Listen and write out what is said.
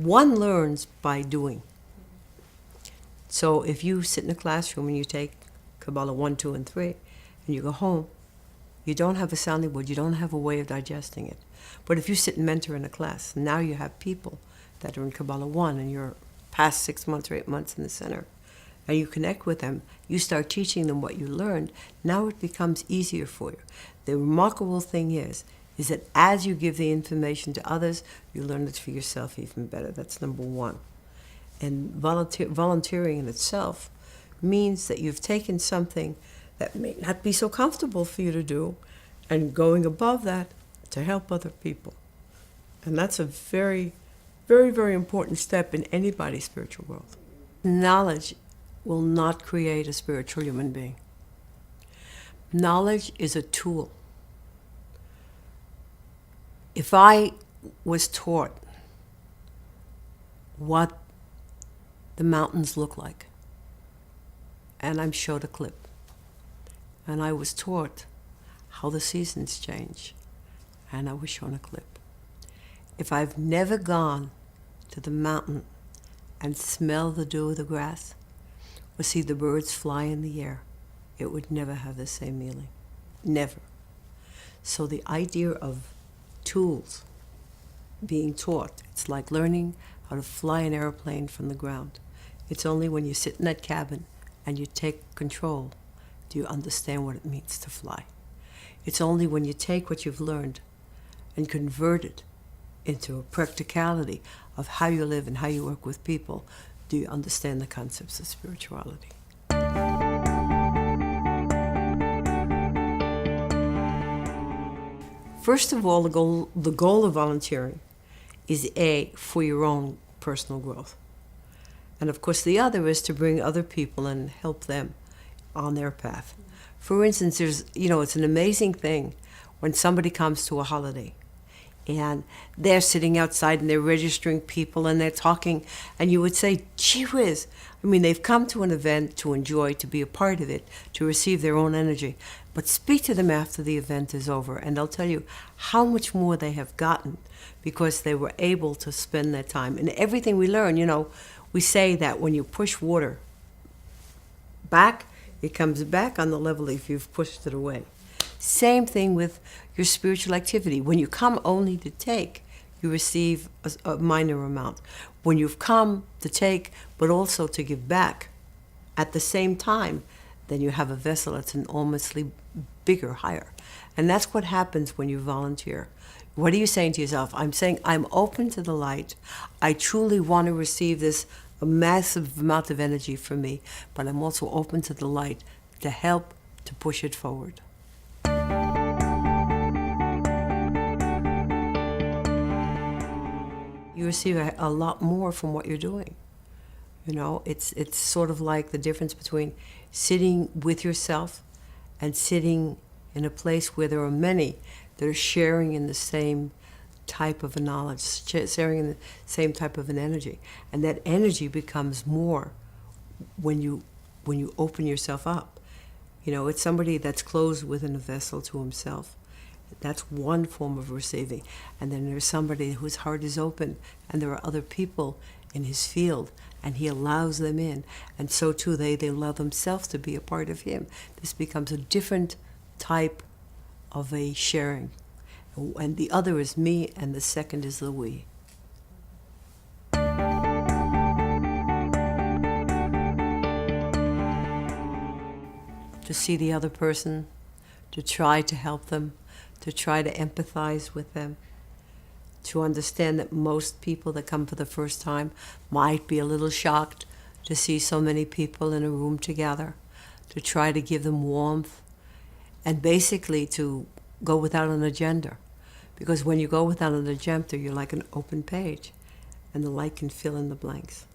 One learns by doing. So if you sit in a classroom and you take Kabbalah 1, 2, and 3, and you go home, you don't have a sounding board, you don't have a way of digesting it. But if you sit and mentor in a class, now you have people that are in Kabbalah 1 and you're past 6 months or 8 months in the center, and you connect with them, you start teaching them what you learned, now it becomes easier for you. The remarkable thing is that as you give the information to others, you learn it for yourself even better. That's number one. And volunteering in itself means that you've taken something that may not be so comfortable for you to do and going above that to help other people. And that's a very, very, very important step in anybody's spiritual growth. Knowledge will not create a spiritual human being. Knowledge is a tool. If I was taught what the mountains look like, and I'm showed a clip, and I was taught how the seasons change, and I was shown a clip. If I've never gone to the mountain and smell the dew of the grass, or see the birds fly in the air, it would never have the same feeling. Never. So the idea of tools being taught, it's like learning how to fly an airplane from the ground. It's only when you sit in that cabin and you take control do you understand what it means to fly. It's only when you take what you've learned and convert it into a practicality of how you live and how you work with people do you understand the concepts of spirituality. First of all, the goal of volunteering is for your own personal growth. And of course the other is to bring other people and help them on their path. For instance, it's an amazing thing when somebody comes to a holiday and they're sitting outside and they're registering people and they're talking, and you would say, gee whiz, they've come to an event to enjoy, to be a part of it, to receive their own energy. But speak to them after the event is over and they'll tell you how much more they have gotten because they were able to spend their time. And everything we learn, we say that when you push water back, it comes back on the level if you've pushed it away. Same thing with your spiritual activity. When you come only to take, you receive a minor amount. When you've come to take, but also to give back at the same time, then you have a vessel that's enormously bigger, higher. And that's what happens when you volunteer. What are you saying to yourself? I'm saying I'm open to the light. I truly want to receive this a massive amount of energy from me, but I'm also open to the light to help to push it forward. You receive a lot more from what you're doing. It's sort of like the difference between sitting with yourself and sitting in a place where there are many that are sharing in the same type of a knowledge, sharing in the same type of an energy. And that energy becomes more when you open yourself up. It's somebody that's closed within a vessel to himself. That's one form of receiving. And then there's somebody whose heart is open and there are other people in his field and he allows them in. And so too they allow themselves to be a part of him. This becomes a different type of a sharing. And the other is me and the second is the we. To see the other person, to try to help them, to try to empathize with them, to understand that most people that come for the first time might be a little shocked to see so many people in a room together, to try to give them warmth, and basically to go without an agenda. Because when you go without an agenda, you're like an open page, and the light can fill in the blanks.